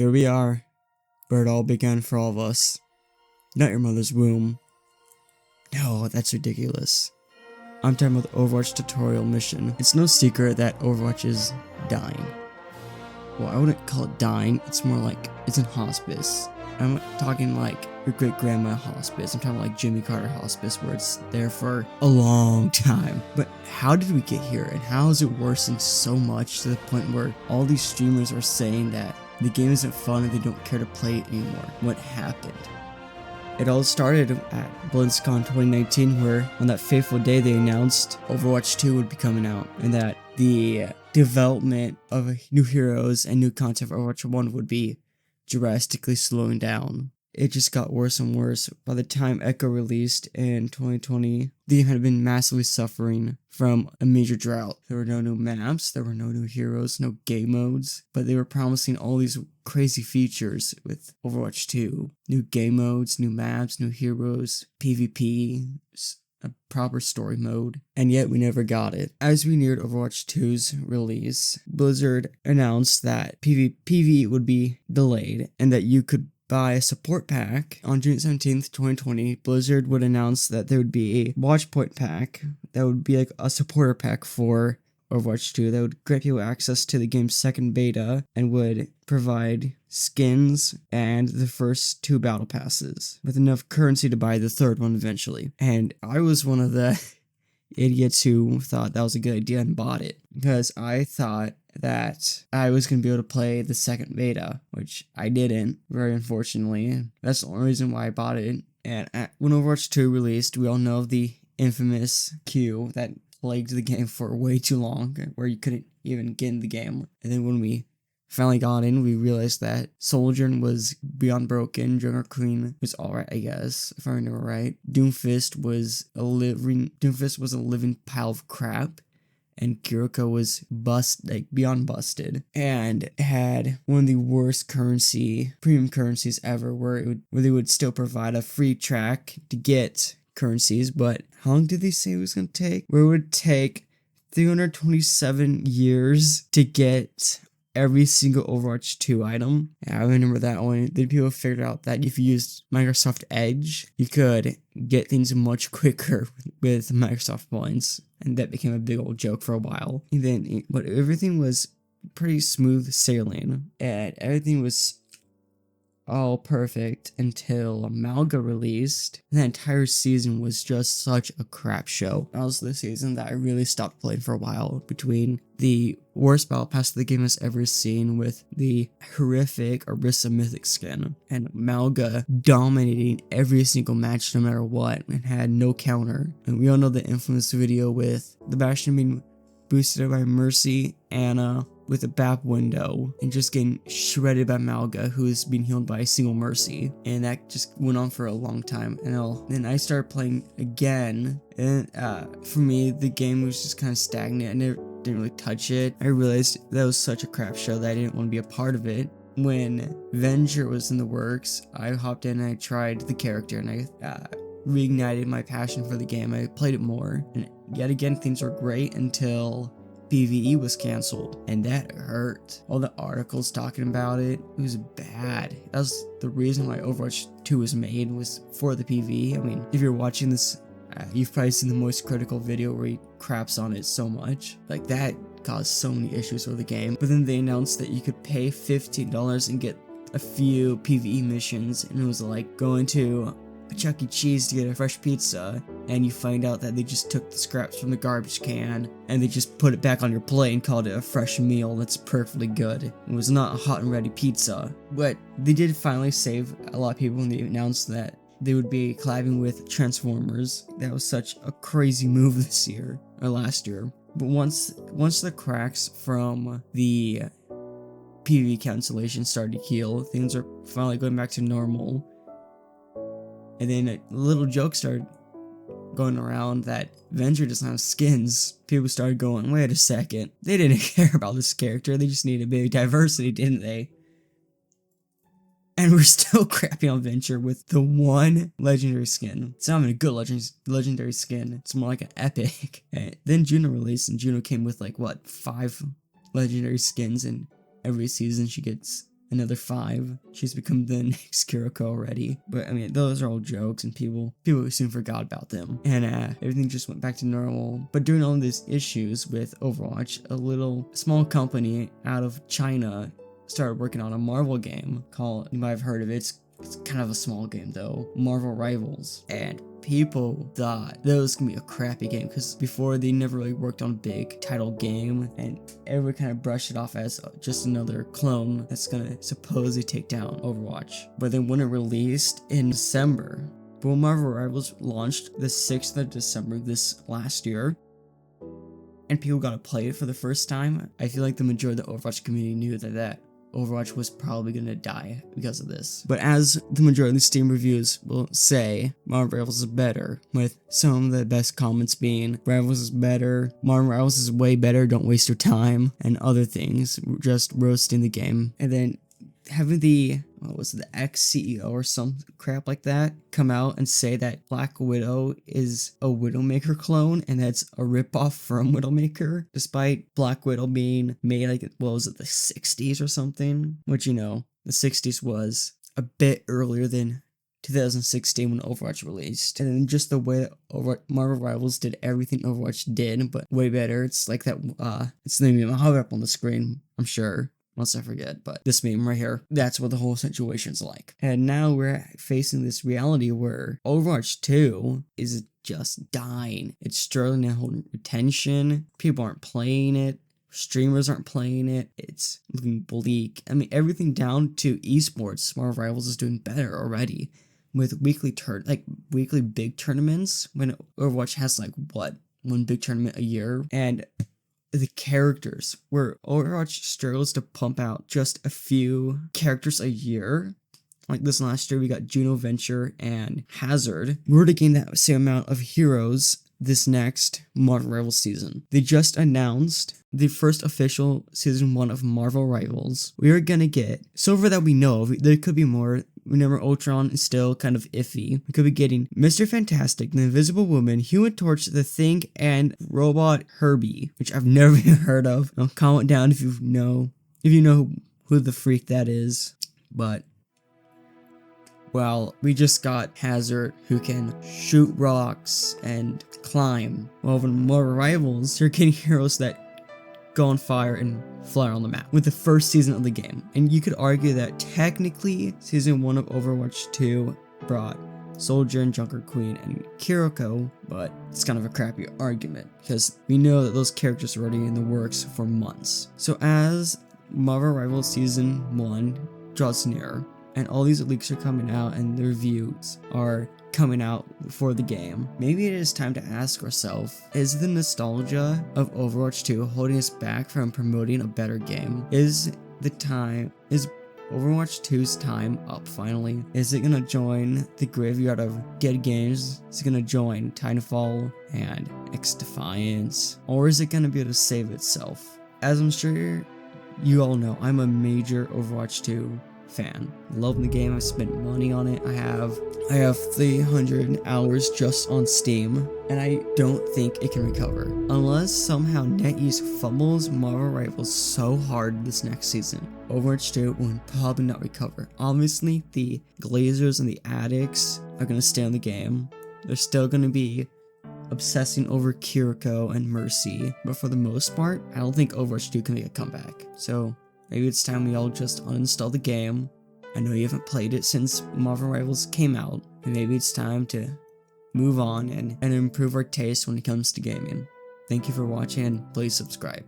Here we are, where it all began for all of us. Not your mother's womb. No, that's ridiculous. I'm talking about the Overwatch tutorial mission. It's no secret that Overwatch is dying. Well, I wouldn't call it dying, it's more like it's in hospice. I'm not talking like your great-grandma hospice, I'm talking like Jimmy Carter hospice, where it's there for a long time. But how did we get here, and how has it worsened so much to the point where all these streamers are saying that the game isn't fun and they don't care to play it anymore? What happened? It all started at BlizzCon 2019, where on that fateful day they announced Overwatch 2 would be coming out, and that the development of new heroes and new content for Overwatch 1 would be drastically slowing down. It just got worse and worse. By the time Echo released in 2020, the game had been massively suffering from a major drought. There were no new maps, there were no new heroes, no game modes, but they were promising all these crazy features with Overwatch 2. New game modes, new maps, new heroes, PvP, a proper story mode, and yet we never got it. As we neared Overwatch 2's release, Blizzard announced that PvE would be delayed and that you could buy a support pack. On June 17th, 2020, Blizzard would announce that there would be a Watchpoint pack that would be like a supporter pack for Overwatch 2 that would grant people access to the game's second beta and would provide skins and the first 2 battle passes with enough currency to buy the third one eventually. And I was one of the idiots who thought that was a good idea and bought it, because I thought that I was going to be able to play the second beta, which I didn't, very unfortunately. That's the only reason why I bought it. And when Overwatch 2 released, we all know of the infamous queue that plagued the game for way too long, where you couldn't even get in the game. And then when we finally got in, we realized that Sojourn was beyond broken, Jungle Queen was alright, I guess, if I remember right. Doomfist was a living pile of crap, and Kiriko was beyond busted, and had one of the worst premium currencies ever, where they would still provide a free track to get currencies, but how long did they say it was going to take? Where it would take 327 years to get every single Overwatch 2 item. Yeah, I remember that one. Then people figured out that if you used Microsoft Edge, you could get things much quicker with Microsoft points, and that became a big old joke for a while. But everything was pretty smooth sailing, and everything was all perfect until Malga released. The entire season was just such a crap show. That was the season that I really stopped playing for a while, between the worst battle pass the game has ever seen with the horrific Orisa Mythic skin, and Malga dominating every single match no matter what and had no counter. And we all know the infamous video with the Bastion being boosted by Mercy, Anna, with a BAP window, and just getting shredded by Malga, who's being healed by a single Mercy. And that just went on for a long time. And then I started playing again, and for me, the game was just kind of stagnant. I never didn't really touch it. I realized that was such a crap show that I didn't want to be a part of it. When Venger was in the works, I hopped in and I tried the character, and I reignited my passion for the game. I played it more, and yet again, things were great until PvE was cancelled, and that hurt. All the articles talking about it was bad. That was the reason why Overwatch 2 was made, was for the PvE. I mean, if you're watching this, you've probably seen the Most Critical video where he craps on it so much. Like, that caused so many issues with the game. But then they announced that you could pay $15 and get a few PvE missions, and it was like going to a Chuck E. Cheese to get a fresh pizza, and you find out that they just took the scraps from the garbage can and they just put it back on your plate and called it a fresh meal that's perfectly good. It was not a hot and ready pizza. But they did finally save a lot of people when they announced that they would be collabing with Transformers. That was such a crazy move this year, or last year. But once the cracks from the PvE cancellation started to heal, things are finally going back to normal. And then a little joke started going around that Venger doesn't have skins. People started going, wait a second, they didn't care about this character, they just needed a bit of diversity, didn't they? And we're still crapping on Venger with the one legendary skin. It's not even a good legendary skin, it's more like an epic. And then Juno released, and Juno came with like, what, 5 legendary skins, and every season she gets another 5. She's become the next Kiriko already. But I mean, those are all jokes, and people soon forgot about them. And everything just went back to normal. But during all these issues with Overwatch, a little small company out of China started working on a Marvel game called, you might have heard of it, it's kind of a small game though, Marvel Rivals. And people thought that was gonna be a crappy game because before they never really worked on a big title game, and everyone kind of brushed it off as just another clone that's gonna supposedly take down Overwatch. But then when it released in December, but when Marvel Rivals launched the 6th of December this last year, and people got to play it for the first time, I feel like the majority of the Overwatch community knew that Overwatch was probably gonna die because of this. But as the majority of the Steam reviews will say, Marvel Rivals is better, with some of the best comments being, Rivals is better, Marvel Rivals is way better, don't waste your time, and other things, just roasting the game. And then having the, what was it, the ex-CEO or some crap like that come out and say that Black Widow is a Widowmaker clone and that's a ripoff from Widowmaker, despite Black Widow being made like, what was it, the 60s or something? Which, you know, the 60s was a bit earlier than 2016 when Overwatch released. And then just the way that Marvel Rivals did everything Overwatch did, but way better. It's like that, it's the meme I'll have it up on the screen, I'm sure, once I forget, but this meme right here, that's what the whole situation's like. And now we're facing this reality where Overwatch 2 is just dying. It's struggling to hold retention. People aren't playing it. Streamers aren't playing it. It's looking bleak. I mean, everything down to esports. Marvel Rivals is doing better already with weekly big tournaments, when Overwatch has like, what, one big tournament a year. And the characters, where Overwatch struggles to pump out just a few characters a year. Like this last year, we got Juno Venture and Hazard. We're to gain that same amount of heroes this next Marvel Rivals season. They just announced the first official season 1 of Marvel Rivals. We are gonna get, so far that we know of, there could be more. Remember, Ultron is still kind of iffy. We could be getting Mr. Fantastic, the Invisible Woman, Human Torch, the Thing, and Robot Herbie, which I've never even heard of. Comment down if you know who the freak that is. But, well, we just got Hazard, who can shoot rocks and climb. Well, when Marvel Rivals, you're getting heroes that go on fire and fly on the map with the first season of the game. And you could argue that technically season 1 of Overwatch 2 brought Soldier and Junker Queen and Kiriko, but it's kind of a crappy argument because we know that those characters are already in the works for months. So as Marvel Rivals season 1 draws nearer, and all these leaks are coming out and the reviews are coming out for the game, maybe it is time to ask ourselves, is the nostalgia of Overwatch 2 holding us back from promoting a better game? Is Overwatch 2's time up finally? Is it gonna join the graveyard of good games? Is it gonna join Titanfall and X-Defiance? Or is it gonna be able to save itself? As I'm sure you all know, I'm a major Overwatch 2 fan. Love the game. I spent money on it. I have 300 hours just on Steam, and I don't think it can recover unless somehow NetEase fumbles Marvel Rivals so hard this next season. Overwatch 2 will probably not recover. Obviously, the Glazers and the Addicts are gonna stay on the game. They're still gonna be obsessing over Kiriko and Mercy, but for the most part, I don't think Overwatch 2 can make a comeback. So maybe it's time we all just uninstall the game. I know you haven't played it since Marvel Rivals came out, and maybe it's time to move on and improve our taste when it comes to gaming. Thank you for watching, and please subscribe.